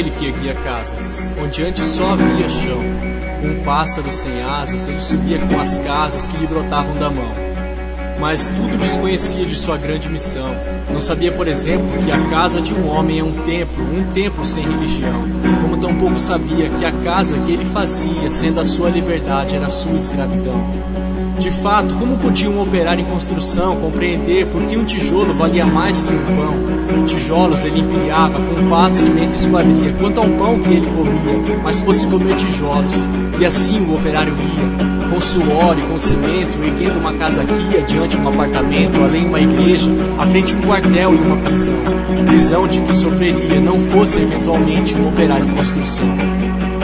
ele que erguia casas, onde antes só havia chão. Com um pássaro sem asas, ele subia com as casas que lhe brotavam da mão. Mas tudo desconhecia de sua grande missão. Não sabia, por exemplo, que a casa de um homem é um templo sem religião. Como tampouco sabia que a casa que ele fazia, sendo a sua liberdade, era a sua escravidão. De fato, como podia um operário em construção compreender por que um tijolo valia mais que um pão? Tijolos ele empilhava com pá, cimento e esquadria, quanto ao pão que ele comia, mas fosse comer tijolos. E assim o operário ia, com suor e com cimento, erguendo uma casa aqui, adiante um apartamento, além uma igreja, à frente um quartel e uma prisão. Prisão de que sofreria, não fosse eventualmente um operário em construção.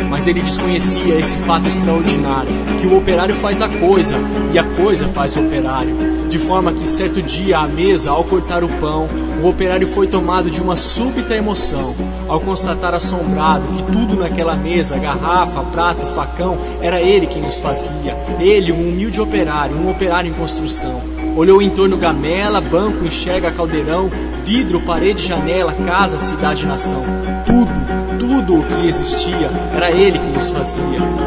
Mas ele desconhecia esse fato extraordinário, que o operário faz a coisa, e a coisa faz o operário. De forma que certo dia à mesa, ao cortar o pão, o operário foi tomado de uma súbita emoção, ao constatar assombrado que tudo naquela mesa, garrafa, prato, facão, era ele quem os fazia. Ele, um humilde operário, um operário em construção. Olhou em torno gamela, banco, enxerga, caldeirão, vidro, parede, janela, casa, cidade, nação. Tudo o que existia, era ele quem os fazia.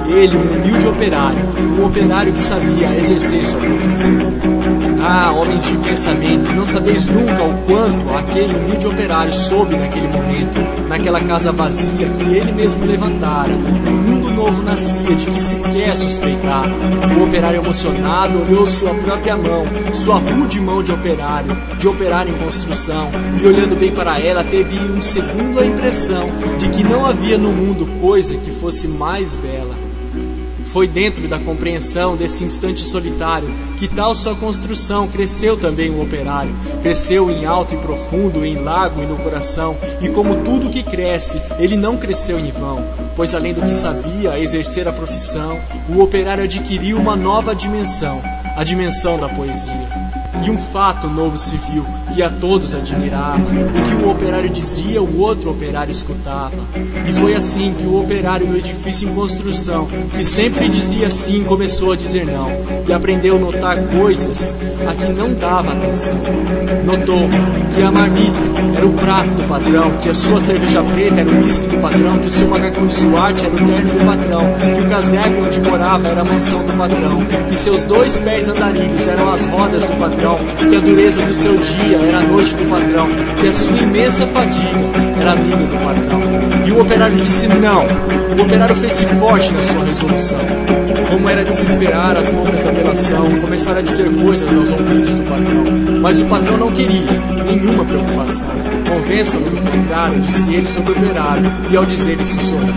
Ele, um humilde operário, um operário que sabia exercer sua profissão. Ah, homens de pensamento, não sabeis nunca o quanto aquele humilde operário soube naquele momento, naquela casa vazia que ele mesmo levantara. Um mundo novo nascia de que sequer suspeitara. O operário emocionado olhou sua própria mão, sua rude mão de operário em construção, e olhando bem para ela, teve um segundo a impressão de que não havia no mundo coisa que fosse mais bela. Foi dentro da compreensão desse instante solitário que tal sua construção cresceu também o operário. Cresceu em alto e profundo, em largo e no coração. E como tudo que cresce, ele não cresceu em vão, pois além do que sabia exercer a profissão, o operário adquiriu uma nova dimensão, a dimensão da poesia. E um fato novo se viu, que a todos admirava. O que o operário dizia, o outro operário escutava. E foi assim que o operário do edifício em construção, que sempre dizia sim, começou a dizer não. E aprendeu a notar coisas a que não dava atenção. Notou que a marmita era o prato do patrão, que a sua cerveja preta era o uísque do patrão, que o seu macacão de suarte era o terno do patrão, que o casebre onde morava era a mansão do patrão, que seus 2 pés andarilhos eram as rodas do patrão, que a dureza do seu dia era a noite do patrão, que a sua imensa fadiga era amiga do patrão. E o operário disse não. O operário fez-se forte na sua resolução. Como era de se esperar, as bocas da delação começaram a dizer coisas aos ouvidos do patrão. Mas o patrão não queria nenhuma preocupação. Convença-o do contrário, disse ele sobre o operário, e ao dizer isso sorriu.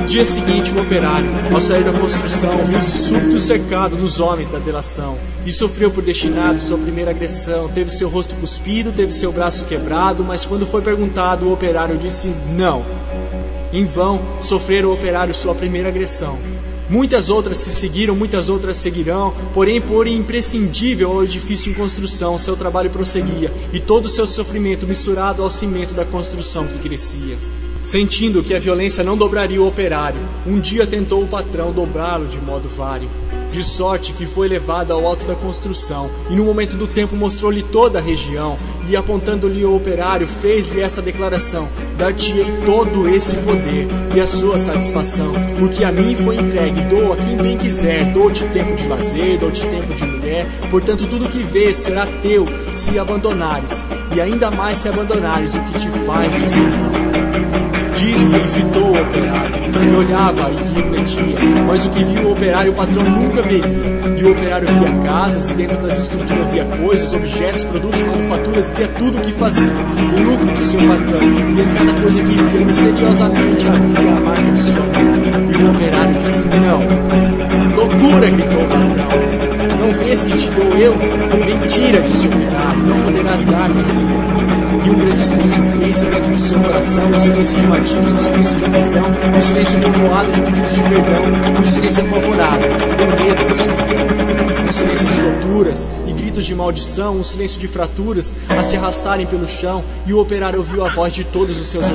Dia seguinte, o operário, ao sair da construção, viu-se súbito cercado nos homens da delação, e sofreu por destinado sua primeira agressão. Teve seu rosto cuspido, teve seu braço quebrado, mas quando foi perguntado, o operário disse não. Em vão sofrera o operário sua primeira agressão. Muitas outras se seguiram, muitas outras seguirão, porém, por imprescindível ao edifício em construção, seu trabalho prosseguia, e todo o seu sofrimento misturado ao cimento da construção que crescia. Sentindo que a violência não dobraria o operário, um dia tentou o patrão dobrá-lo de modo vário, de sorte que foi levado ao alto da construção, e no momento do tempo mostrou-lhe toda a região, e apontando-lhe o operário, fez-lhe essa declaração: dar-te-ei todo esse poder e a sua satisfação, porque a mim foi entregue, dou a quem bem quiser, dou-te tempo de lazer, dou-te tempo de mulher, portanto tudo o que vês será teu, se abandonares, e ainda mais se abandonares o que te faz dizer não. Disse e fitou o operário, que olhava e que refletia, mas o que viu o operário o patrão nunca veria. E o operário via casas, e dentro das estruturas via coisas, objetos, produtos, manufaturas, via tudo o que fazia, o lucro do seu patrão, e em cada coisa que via, misteriosamente havia a marca de sua mão. E o operário disse não. Loucura, gritou o patrão. Não vês que te dou eu? Mentira, disse o operário, não poderás dar-me o que é meu. E um grande silêncio fez-se dentro do seu coração, um silêncio de martírios, um silêncio de prisão, um silêncio povoado de pedidos de perdão, um silêncio apavorado, com medo da solidão, um silêncio de torturas e gritos de maldição, um silêncio de fraturas a se arrastarem pelo chão. E o operário ouviu a voz de todos os seus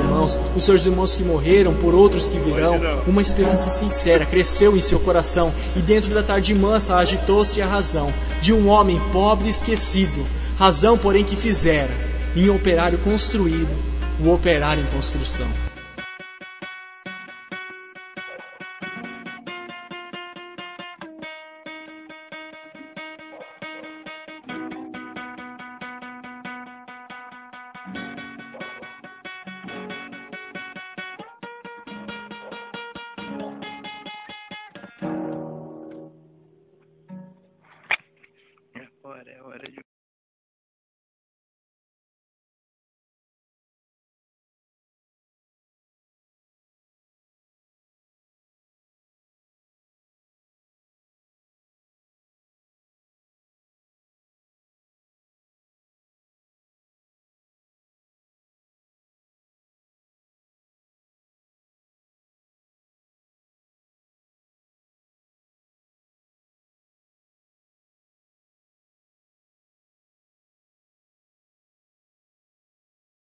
irmãos que morreram, por outros que virão. Uma esperança sincera cresceu em seu coração, e dentro da tarde mansa agitou-se a razão de um homem pobre e esquecido, razão porém que fizera em operário construído, o operário em construção. hora de